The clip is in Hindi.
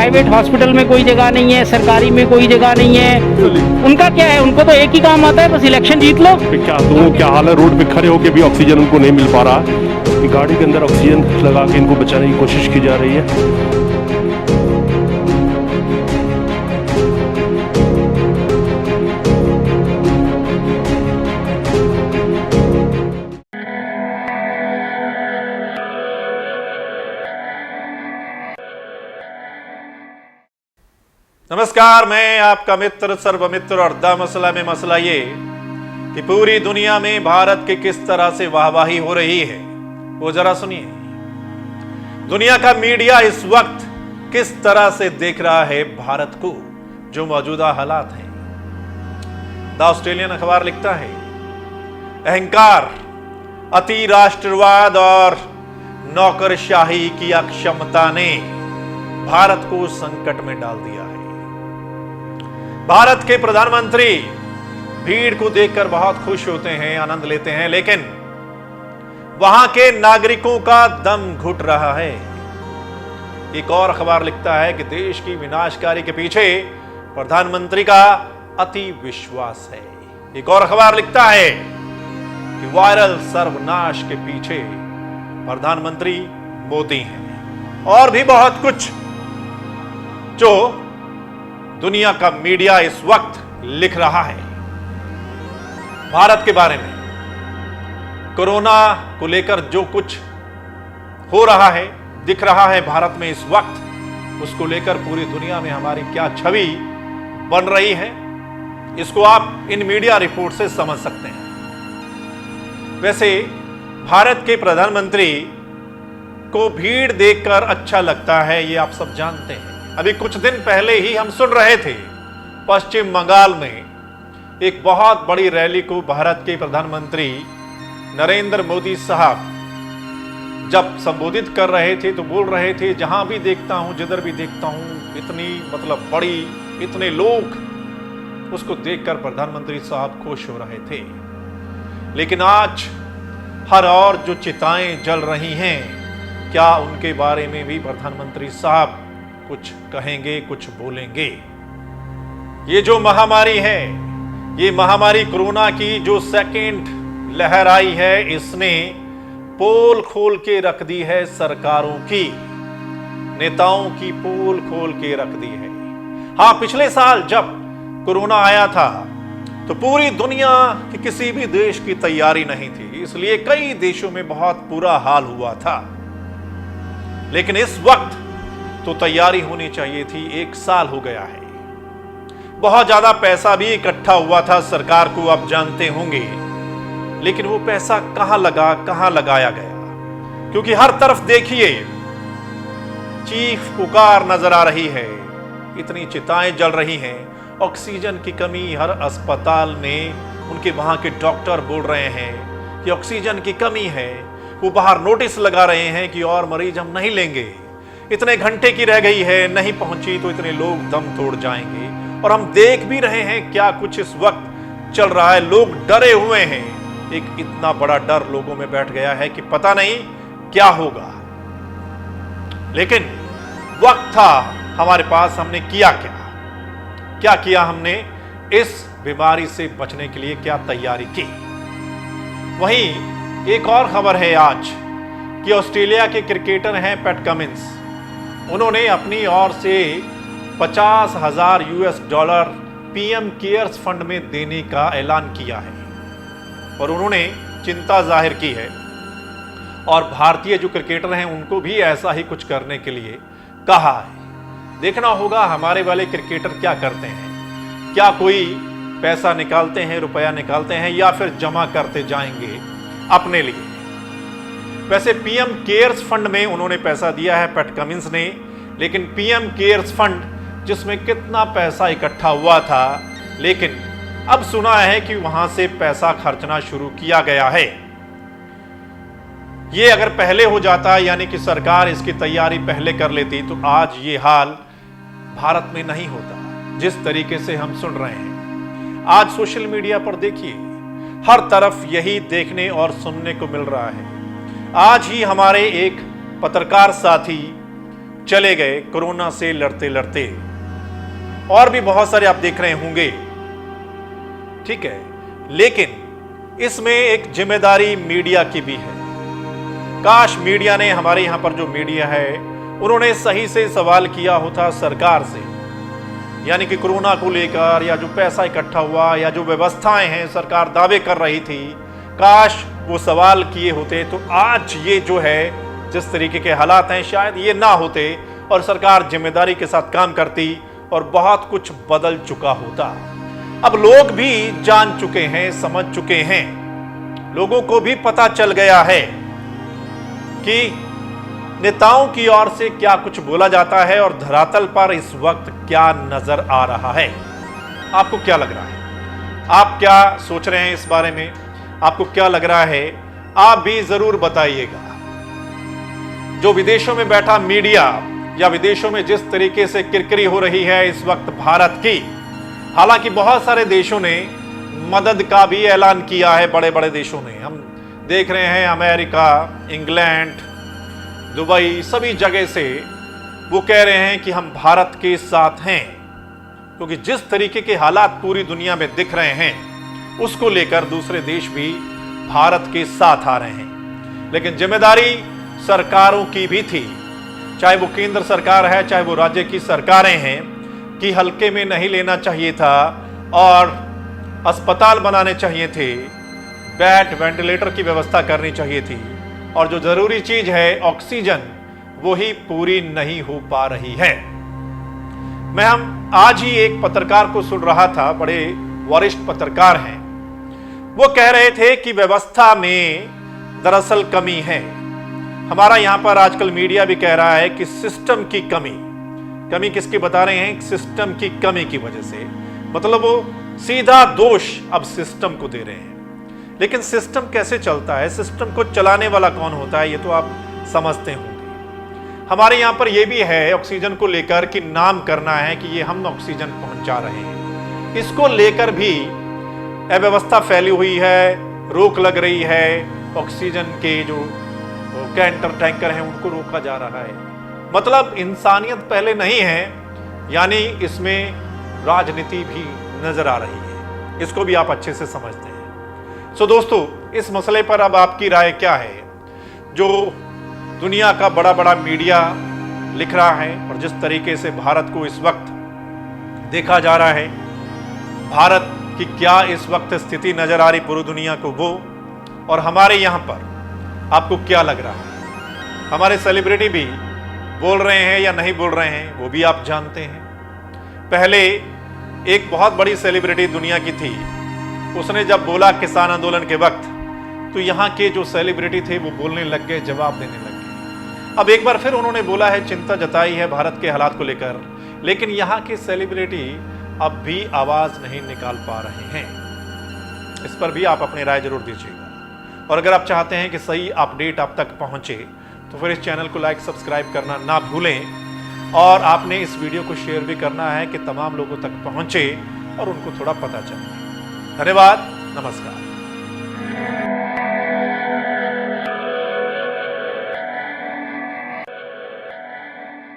प्राइवेट हॉस्पिटल में कोई जगह नहीं है, सरकारी में कोई जगह नहीं है। उनका क्या है, उनको तो एक ही काम आता है, बस इलेक्शन जीत लो। क्या तो क्या हाल है, रोड पे खड़े होके भी ऑक्सीजन उनको नहीं मिल पा रहा। गाड़ी के अंदर ऑक्सीजन लगा के इनको बचाने की कोशिश की जा रही है। नमस्कार, मैं आपका मित्र सर्वमित्र और द मसला में मसला ये कि पूरी दुनिया में भारत की किस तरह से वाहवाही हो रही है वो जरा सुनिए। दुनिया का मीडिया इस वक्त किस तरह से देख रहा है भारत को, जो मौजूदा हालात हैं। द ऑस्ट्रेलियन अखबार लिखता है, अहंकार, अति राष्ट्रवाद और नौकरशाही की अक्षमता ने भारत को संकट में डाल दिया है। भारत के प्रधानमंत्री भीड़ को देखकर बहुत खुश होते हैं, आनंद लेते हैं, लेकिन वहां के नागरिकों का दम घुट रहा है। एक और अखबार लिखता है कि देश की विनाशकारी के पीछे प्रधानमंत्री का अति विश्वास है। एक और अखबार लिखता है कि वायरल सर्वनाश के पीछे प्रधानमंत्री मोदी हैं। और भी बहुत कुछ जो दुनिया का मीडिया इस वक्त लिख रहा है भारत के बारे में। कोरोना को लेकर जो कुछ हो रहा है, दिख रहा है भारत में इस वक्त, उसको लेकर पूरी दुनिया में हमारी क्या छवि बन रही है, इसको आप इन मीडिया रिपोर्ट से समझ सकते हैं। वैसे भारत के प्रधानमंत्री को भीड़ देखकर अच्छा लगता है, ये आप सब जानते हैं। अभी कुछ दिन पहले ही हम सुन रहे थे पश्चिम बंगाल में एक बहुत बड़ी रैली को भारत के प्रधानमंत्री नरेंद्र मोदी साहब जब संबोधित कर रहे थे तो बोल रहे थे, जहां भी देखता हूं, जिधर भी देखता हूं, इतनी बड़ी, इतने लोग, उसको देखकर प्रधानमंत्री साहब खुश हो रहे थे। लेकिन आज हर और जो चिताएं जल रही हैं, क्या उनके बारे में भी प्रधानमंत्री साहब कुछ कहेंगे, कुछ बोलेंगे? ये जो महामारी है, ये महामारी कोरोना की जो सेकेंड लहर आई है, इसने पोल खोल के रख दी है सरकारों की, नेताओं की पोल खोल के रख दी है। हां, पिछले साल जब कोरोना आया था तो पूरी दुनिया की किसी भी देश की तैयारी नहीं थी, इसलिए कई देशों में बहुत बुरा हाल हुआ था। लेकिन इस वक्त तो तैयारी होनी चाहिए थी। 1 साल हो गया है, बहुत ज्यादा पैसा भी इकट्ठा हुआ था सरकार को, आप जानते होंगे, लेकिन वो पैसा कहां लगा, कहां लगाया गया? क्योंकि हर तरफ देखिए चीख पुकार नजर आ रही है, इतनी चिताएं जल रही हैं, ऑक्सीजन की कमी हर अस्पताल में, उनके वहां के डॉक्टर बोल रहे हैं कि ऑक्सीजन की कमी है। वो बाहर नोटिस लगा रहे हैं कि और मरीज हम नहीं लेंगे, इतने घंटे की रह गई है, नहीं पहुंची तो इतने लोग दम तोड़ जाएंगे। और हम देख भी रहे हैं क्या कुछ इस वक्त चल रहा है, लोग डरे हुए हैं। एक इतना बड़ा डर लोगों में बैठ गया है कि पता नहीं क्या होगा। लेकिन वक्त था हमारे पास, हमने किया क्या किया हमने इस बीमारी से बचने के लिए क्या तैयारी की? वहीं एक और खबर है आज कि ऑस्ट्रेलिया के क्रिकेटर हैं पैट कमिंस, उन्होंने अपनी ओर से $50,000 पीएम केयर्स फंड में देने का ऐलान किया है और उन्होंने चिंता जाहिर की है। और भारतीय जो क्रिकेटर हैं उनको भी ऐसा ही कुछ करने के लिए कहा है। देखना होगा हमारे वाले क्रिकेटर क्या करते हैं, क्या कोई पैसा निकालते हैं, रुपया निकालते हैं, या फिर जमा करते जाएंगे अपने लिए। वैसे पीएम केयर्स फंड में उन्होंने पैसा दिया है पैट कमिंस ने, लेकिन पीएम केयर्स फंड जिसमें कितना पैसा इकट्ठा हुआ था, लेकिन अब सुना है कि वहां से पैसा खर्चना शुरू किया गया है। ये अगर पहले हो जाता, यानी कि सरकार इसकी तैयारी पहले कर लेती, तो आज ये हाल भारत में नहीं होता जिस तरीके से हम सुन रहे हैं। आज सोशल मीडिया पर देखिए, हर तरफ यही देखने और सुनने को मिल रहा है। आज ही हमारे एक पत्रकार साथी चले गए कोरोना से लड़ते लड़ते। और भी बहुत सारे आप देख रहे होंगे, ठीक है, लेकिन इसमें एक जिम्मेदारी मीडिया की भी है। काश मीडिया ने, हमारे यहां पर जो मीडिया है, उन्होंने सही से सवाल किया होता सरकार से, यानी कि कोरोना को लेकर या जो पैसा इकट्ठा हुआ या जो व्यवस्थाएं हैं सरकार दावे कर रही थी, काश वो सवाल किए होते तो आज ये जो है जिस तरीके के हालात हैं शायद ये ना होते और सरकार जिम्मेदारी के साथ काम करती और बहुत कुछ बदल चुका होता। अब लोग भी जान चुके हैं, समझ चुके हैं, लोगों को भी पता चल गया है कि नेताओं की ओर से क्या कुछ बोला जाता है और धरातल पर इस वक्त क्या नजर आ रहा है। आपको क्या लग रहा है? आप क्या सोच रहे हैं इस बारे में? आपको क्या लग रहा है? आप भी जरूर बताइएगा। जो विदेशों में बैठा मीडिया या विदेशों में जिस तरीके से किरकिरी हो रही है इस वक्त भारत की, हालांकि बहुत सारे देशों ने मदद का भी ऐलान किया है, बड़े बड़े देशों ने, हम देख रहे हैं अमेरिका, इंग्लैंड, दुबई, सभी जगह से वो कह रहे हैं कि हम भारत के साथ हैं, क्योंकि जिस तरीके के हालात पूरी दुनिया में दिख रहे हैं उसको लेकर दूसरे देश भी भारत के साथ आ रहे हैं। लेकिन जिम्मेदारी सरकारों की भी थी, चाहे वो केंद्र सरकार है चाहे वो राज्य की सरकारें हैं, कि हल्के में नहीं लेना चाहिए था और अस्पताल बनाने चाहिए थे, बेड वेंटिलेटर की व्यवस्था करनी चाहिए थी, और जो जरूरी चीज है ऑक्सीजन, वो ही पूरी नहीं हो पा रही है। हम आज ही एक पत्रकार को सुन रहा था, बड़े वरिष्ठ पत्रकार हैं, वो कह रहे थे कि व्यवस्था में दरअसल कमी है। हमारा यहां पर आजकल मीडिया भी कह रहा है कि सिस्टम की कमी किसकी बता रहे हैं? सिस्टम की कमी की वजह से, मतलब वो सीधा दोष अब सिस्टम को दे रहे हैं। लेकिन सिस्टम कैसे चलता है, सिस्टम को चलाने वाला कौन होता है, ये तो आप समझते होंगे। हमारे यहां पर यह भी है ऑक्सीजन को लेकर कि नाम करना है कि ये हम ऑक्सीजन पहुंचा रहे हैं, इसको लेकर भी अव्यवस्था फैली हुई है, रोक लग रही है। ऑक्सीजन के जो कैंटर टैंकर हैं उनको रोका जा रहा है। मतलब इंसानियत पहले नहीं है, यानी इसमें राजनीति भी नजर आ रही है। इसको भी आप अच्छे से समझते हैं। सो दोस्तों, इस मसले पर अब आपकी राय क्या है? जो दुनिया का बड़ा बड़ा मीडिया लिख रहा है और जिस तरीके से भारत को इस वक्त देखा जा रहा है, भारत की क्या इस वक्त स्थिति नजर आ रही पूरी दुनिया को, वो और हमारे यहां पर आपको क्या लग रहा है? हमारे सेलिब्रिटी भी बोल रहे हैं या नहीं बोल रहे हैं, वो भी आप जानते हैं। पहले एक बहुत बड़ी सेलिब्रिटी दुनिया की थी, उसने जब बोला किसान आंदोलन के वक्त, तो यहाँ के जो सेलिब्रिटी थे वो बोलने लग गए, जवाब देने लग गए। अब एक बार फिर उन्होंने बोला है, चिंता जताई है भारत के हालात को लेकर, लेकिन यहाँ के सेलिब्रिटी अब भी आवाज नहीं निकाल पा रहे हैं। इस पर भी आप अपनी राय जरूर दीजिएगा। और अगर आप चाहते हैं कि सही अपडेट आप तक पहुंचे तो फिर इस चैनल को लाइक सब्सक्राइब करना ना भूलें, और आपने इस वीडियो को शेयर भी करना है कि तमाम लोगों तक पहुंचे और उनको थोड़ा पता चले। धन्यवाद, नमस्कार।